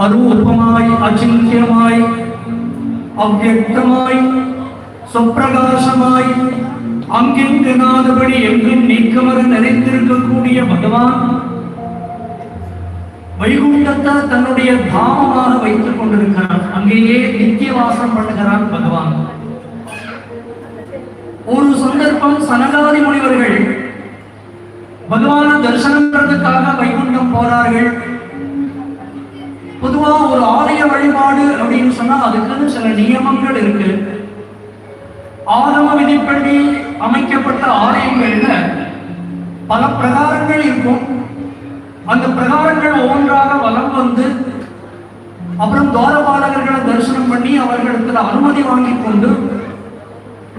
அரூபமாய் அச்சிந்தியமாய் அவ்யக்தமாய் சுப்பிரகாசமாய் அங்கிங்கனாதபடி எங்கும் நீக்கமர நிறைந்திருக்கக்கூடிய பகவான் வைகுண்டத்தை தன்னுடைய தாமமாக வைத்துக் கொண்டிருக்கிறான். அங்கேயே நித்திய வாசம் பண்ணுகிறான் பகவான். ஒரு சந்தர்ப்பம் சனகாதி முனிவர்கள் பகவான தரிசனம் பண்றதுக்காக வைகுண்டம் போறார்கள். பொதுவா ஒரு ஆலய வழிபாடு அப்படின்னு சொன்னா அதுக்குன்னு சில நியமங்கள் இருக்கு. ஆகம விதிப்படி அமைக்கப்பட்ட ஆலயங்கள்ல பல பிரகாரங்கள் இருக்கும். அந்த பிரகாரங்கள் ஒவ்வொன்றாக வலம் வந்து அப்புறம் துவாரபாலகர்களை தரிசனம் பண்ணி அவர்களுக்கு அனுமதி வாங்கி கொண்டு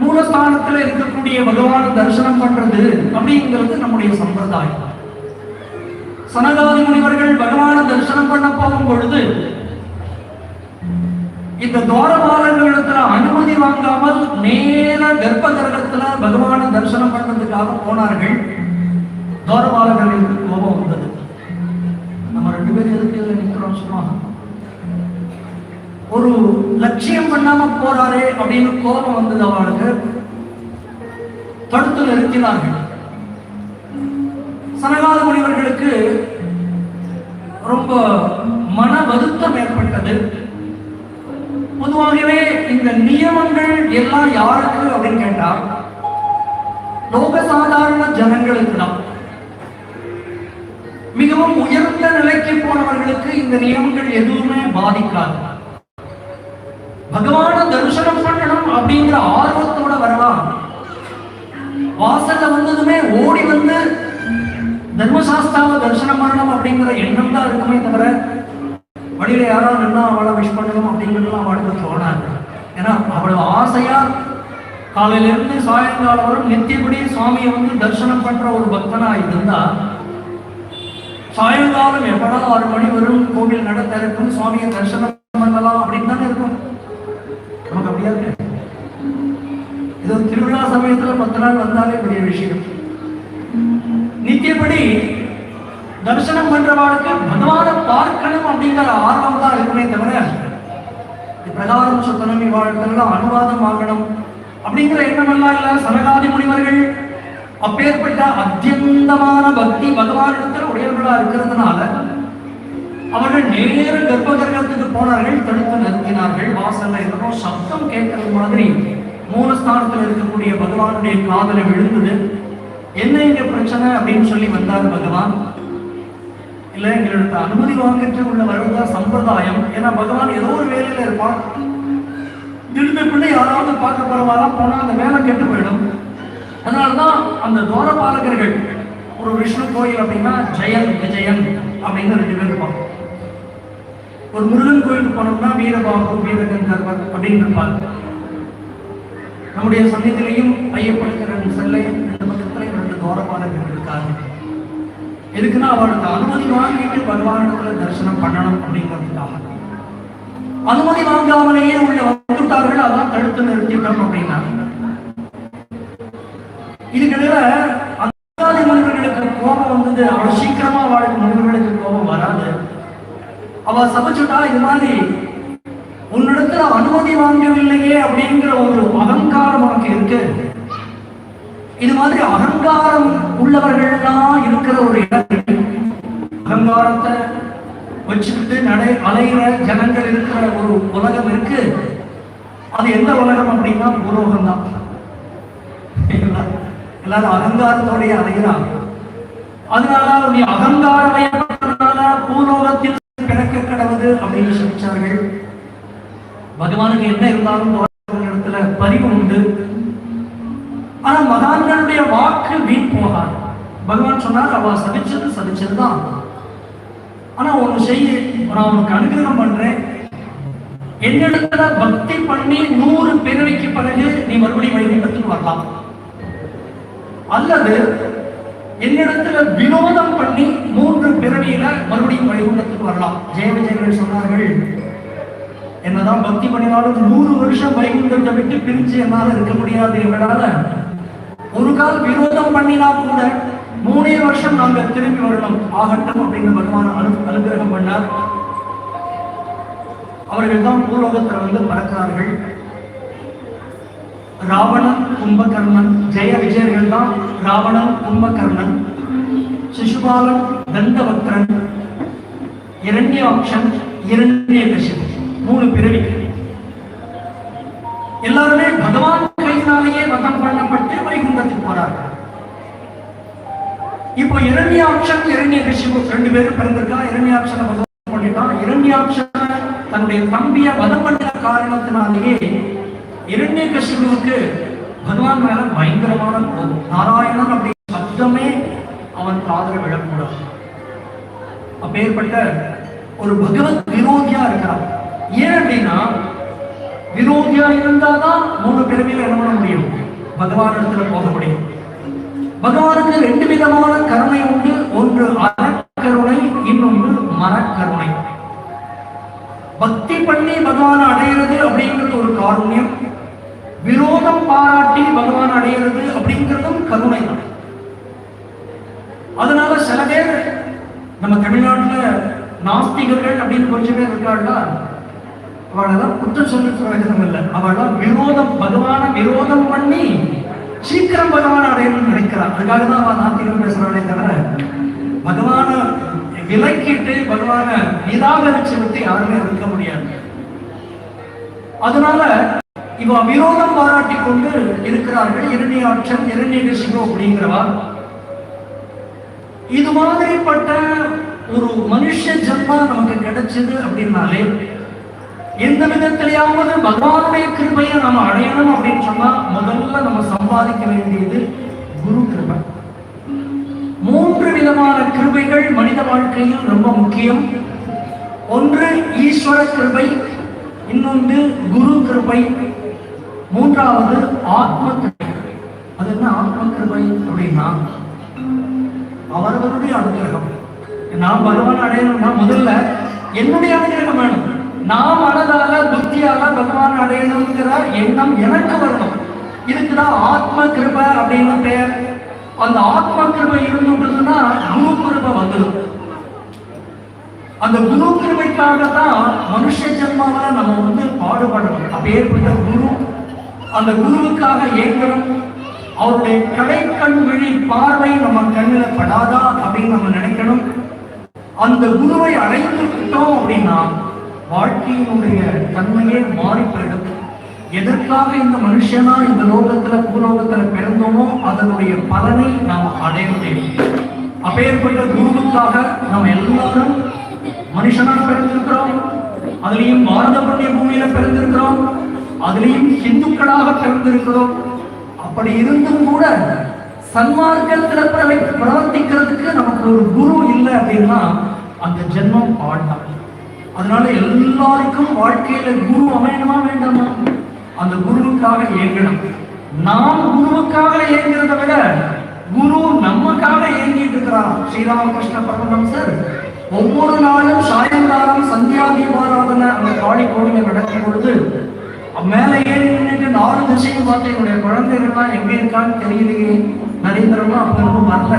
மூலஸ்தானத்தில் இருக்கக்கூடிய பகவான தரிசனம் பண்றது அப்படிங்கிறது நம்முடைய சம்பிரதாயம். சனகாதி முனிவர்கள் பகவான தரிசனம் பண்ண போகும் பொழுது இந்த துவாரபாலகர்களிடத்துல அனுமதி வாங்காமல் நேர கர்ப்ப கிரகத்துல பகவான தரிசனம் பண்றதுக்காக போனார்கள். துவாரபாலகர்களுக்கு கோபம் வந்தது. நம்ம 2 பேரும் எதுக்கு நிற்கிறோம்? சும்மா ஒரு லட்சியம் பண்ணாம போறாரே அப்படின்னு கோபம் வந்தது. அவளுக்கு தடுத்து நிறுத்தினார்கள். சனகாத முனிவர்களுக்கு ரொம்ப மன வருத்தம் ஏற்பட்டது. பொதுவாகவே இந்த நியமங்கள் எல்லாம் யாருக்கு அப்படின்னு கேட்டா லோக சாதாரண ஜனங்களுக்கு தான். மிகவும் உயர்ந்த நிலைக்கு போனவர்களுக்கு இந்த நியமங்கள் எதுவுமே பாதிக்காது. பகவான தரிசனம் பண்ணணும் அப்படிங்கிற ஆர்வத்தோட வரலாம். வாசல்ல வந்ததுமே ஓடி வந்து தர்மசாஸ்தாவை தரிசனம் பண்ணணும் அப்படிங்கிற எண்ணம் தான் இருக்குமே தவிர வழியில யாராவது நின்னா அவளை விஷ் பண்ணணும் அப்படிங்கிறதுலாம் அவளுக்கு தோணாது. ஏன்னா அவ்வளவு ஆசையா காலையில இருந்து சாயங்காலம் வரும் நித்தியப்படி சுவாமியை வந்து தரிசனம் பண்ற ஒரு பக்தனா இருந்தா சாயங்காலம் எப்படா 6 மணி வரும், கோவில் நட திறக்கும், சுவாமியை தரிசனம் பண்ணலாம் அப்படின்னு தானே இருக்கும். நமக்கு அப்படியா இருக்கு? ஏதோ திருவிழா சமயத்துல 10 நாள் வந்தாலே பெரிய விஷயம். நித்தியப்படி தரிசனம் பண்றவாளுக்கு பகவானை பார்க்கணும் அப்படிங்கிற ஆர்வம் தான் இருக்குமே தவிர பிரகாரம் சுத்தனம் இவாழ்க்கெல்லாம் அனுவாதம் வாங்கணும் அப்படிங்கிற எண்ணம் எல்லாம் இல்ல. சனகாதி முனிவர்கள் அப்பேற்பட்ட அத்தியந்தமான பக்தி பகவானிடத்தில் உடையவர்களா இருக்கிறதுனால அவர்கள் நேர கர்ப்ப கிரகத்துக்கு போனார்கள். தடுத்து நிறுத்தினார்கள். வாசல்ல இருக்கணும் சப்தம் கேட்கறது மாதிரி மூலஸ்தானத்தில் இருக்கக்கூடிய பகவானுடைய காதலை விழுந்தது. என்ன இங்க பிரச்சனை அப்படின்னு சொல்லி வந்தார் பகவான். இல்ல எங்களுக்கு அனுமதி வாங்கிட்டு உள்ள வருவதா சம்பிரதாயம். ஏன்னா பகவான் ஏதோ ஒரு வேலையில இருப்பான். திரும்பிக்குள்ள யாராவது பார்க்க போறவாரா போனா அந்த வேலை கெட்டு போயிடும். அதனாலதான் அந்த துவாரபாலகர்கள் ஒரு விஷ்ணு கோயில் அப்படின்னா ஜெயன் விஜயன் அப்படின்னு 2 பேர் இருப்பாங்க. ஒரு முருகன் கோயிலுக்கு போனோம்னா வீரபாகு வீரகந்தர்வர் அப்படின்னு இருப்பாங்க. நம்முடைய சன்னிதிலையும் ஐயப்பனுக்கு 2 செல்லை 2 பக்கத்துல 2 துவாரபாலகர்கள் இருக்காங்க. எதுக்குன்னா அவளுக்கு அனுமதி வாங்கிட்டு பகவானிடத்துல தரிசனம் பண்ணணும் அப்படிங்கிறதுக்காக. அனுமதி வாங்காமலேயே உள்ள வந்துட்டார்கள். அதான் தடுத்து நிறுத்திட்டோம் அப்படின்னா இதுக்கிடையில அந்தாதி முனிவர்களுக்கு கோபம் வந்தது. அவள் சீக்கிரமா அவளுக்கு முனிவர்களுக்கு கோபம் வராது. அவ சமைச்சுட்டா இது மாதிரி உன்னிடத்துல அனுமதி வாங்கவில்லையே அப்படிங்கிற ஒரு அகங்காரம் உனக்கு இருக்கு. இது மாதிரி அகங்காரம் உள்ளவர்கள்லாம் இருக்கிற ஒரு இடம். அகங்காரத்தை வச்சுக்கிட்டு அலைகிற ஜனங்கள் இருக்கிற ஒரு உலகம் இருக்கு. அது எந்த உலகம் அப்படின்னா பூலோகம் தான். எல்லாரும் அகங்காரத்தோடைய அலைகிறாங்க. அதனால நீ அகங்காரமயப்பட்டதுனால பூலோகத்தில் பிறக்க கடவுது அப்படின்னு சொல்லிச்சார்கள். பகவானுக்கு என்ன இருந்தாலும் இடத்துல பரிவு உண்டு. ஆனா மகான்களுடைய வாக்கு வீண் போகாது. பகவான் சொன்னார் அவ சபிச்சதுதான். ஆனா ஒண்ணு செய்ய, நான் உனக்கு அனுகிரகம் பண்றேன். என்னிடத்துல பக்தி பண்ணி 100 பிறவிக்கு பிறகு நீ மறுபடியும் வைகுண்டத்துக்கு வரலாம். அல்லது என்னிடத்துல வினோதம் பண்ணி 3 பிறவியில மறுபடியும் வைகுண்டத்துக்கு வரலாம். ஜெய விஜயர்கள் சொன்னார்கள், என்னதான் பக்தி பண்ணினாலும் 100 வருஷம் வைகுண்டத்தை விட்டு பிரிஞ்சு என்னால இருக்க முடியாது. எங்களால ஒரு கால் விரோதம் பண்ணினா கூட 3 வருஷம் நாங்க திரும்பி வரணும் ஆகட்டும் அப்படின்னு பகவான் அனுகிரகம் பண்ணார். அவர்கள் தான் பூலோகத்தில் வந்து பறக்கிறார்கள். ராவணன், கும்பகர்ணன், ஜெய விஜயர்கள் தான் ராவணன், கும்பகர்ணன், சிசுபாலன், தண்டவக்ரன், இரண்யாக்ஷன், இரண்யகசிபு, 3 பிறவி. எல்லாருமே பகவான் கையினாலேயே வதம் பண்ணப்பட்டு வைகுண்டத்துக்கு போறார்கள். இப்போ இரண்யாக்ஷன், இரண்யகசிபு 2 பேரும் பிறந்திருக்கா. இரண்யாக்ஷனை வதம் பண்ணிட்டான். இரண்யாக்ஷனை தன்னுடைய தம்பியை வதம் பண்ண காரணத்தினாலேயே இரண்யகசிபுவுக்கு பகவான் மேல பயங்கரமான கோபம். நாராயணன் அப்படி சப்தமே அவன் காதல விழக்கூடாது. அப்பேற்பட்ட ஒரு பகவத் விரோதியா இருக்கிறான். ஏன் அப்படின்னா, விரோதியா இருந்தாதான் 3 பிறவியில் என்ன பண்ண முடியும்? பகவான் இடத்துல போக முடியும். பகவானுக்கு 2 விதமான கருணை உண்டு. ஒன்று அறக்கருணை, இன்னொன்று மரக்கருணை. பக்தி பண்ணி பகவான் அடையிறது அப்படிங்கிறது ஒரு காருண்யம். விரோதம் பாராட்டி பகவான் அடையிறது அப்படிங்கிறதும் கருணை தான். அதனால சில பேர் நம்ம தமிழ்நாட்டில் நாஸ்திகர்கள் அப்படின்னு கொஞ்சம் பேர் இருக்காங்களா, அவளெல்லாம் குற்றம் சொல்லி பிரயோஜனம் இல்லை. அவளெல்லாம் பகவான விரோதம் பண்ணி சீக்கிரம் பகவான் அடையணும்னு நினைக்கிறான். அதுக்காக தான் அவன் நாஸ்திகம் பேசுறானே தவிர பகவான விலக்கிட்டு பகவான நிராகரிச்சு விட்டு யாருமே இருக்க முடியாது. அதனால இவ விரோதம் பாராட்டி கொண்டு இருக்கிறார்கள். இரண்யாக்ஷன், இரண்யகசிபு அப்படிங்கிறவா. இது மாதிரிப்பட்ட ஒரு மனுஷ ஜன்மா நமக்கு கிடைச்சது அப்படின்னாலே, எந்த விதத்திலேயாவது பகவானுடைய கிருபையை நம்ம அடையணும் அப்படின்னு சொன்னா முதல்ல நம்ம சம்பாதிக்க வேண்டியது குரு கிருபை. 3 விதமான கிருபைகள் மனித வாழ்க்கையில் ரொம்ப முக்கியம். ஒன்று ஈஸ்வர கிருபை, இன்னொன்று குரு கிருபை, மூன்றாவது ஆத்ம கிருபை. அது என்ன ஆத்ம கிருபை அப்படின்னா, அவர்களுடைய அனுகிரகம். நான் பகவான் அடையணும்னா முதல்ல என்னுடைய அனுகிரகம் வேணும். நான் மனதால புத்தியால பகவான் அடையணுங்கிற எண்ணம் எனக்கு வரணும். இதுக்குதான் ஆத்ம கிருபை அப்படின்னு பெயர். அந்த ஆத்ம கிருபை இருந்துன்னா குரு கிருபை வந்துடும். அந்த குரு கிருபைக்காக தான் மனுஷ ஜென்மாவில நம்ம வந்து பாடுபடணும். அப்பேற்பட்ட குரு, அந்த குருவுக்காக ஏங்கணும். அவருடைய கடைக்கண் விழி பார்வை நம்ம கண்ணில படாதா அப்படின்னு நம்ம நினைக்கணும். அந்த குருவை அடைந்து விட்டோம் அப்படின்னா வாழ்க்கையினுடைய தன்மையே மாறி போயிடும். எதற்காக இந்த மனுஷனா இந்த லோகத்துல பூலோகத்துல பிறந்தோமோ அதனுடைய பலனை நாம் அடைய முடியும். அப்பேற்பட்ட குருவுக்காக நாம் எல்லாரும் மனுஷனாக பிறந்திருக்கிறோம். அதுலேயும் பாரத புண்ணிய பூமியில பிறந்திருக்கிறோம். அதுலேயும் இந்துக்களாக பிறந்திருக்கிறோம். அப்படி இருந்தும் கூட சன்மார்க்கத்துல பிரவர்த்திக்கிறதுக்கு நமக்கு ஒரு குரு இல்லை அப்படின்னா அந்த ஜென்மம் பாழ்தான். அதனால எல்லாருக்கும் வாழ்க்கையில குரு அமையணுமா வேண்டாமா? அந்த குருவுக்காக ஏங்கணும். நாம் குருவுக்காக ஏங்கிறத விட குரு நமக்காக ஏங்கிட்டு இருக்கிறார். ஸ்ரீராமகிருஷ்ண பரமஹம்சர் ஒவ்வொரு நாளும் சாயங்காலம் சந்தியா தீபாராதனை அந்த காளி கோவில நடக்கும் பொழுது மேல ஏறி நின்று 4 திசையும் பார்த்து என்னுடைய குழந்தைகள்லாம் எங்க இருக்கான்னு தெரியலையே, நரேந்திரமா அப்ப வரல.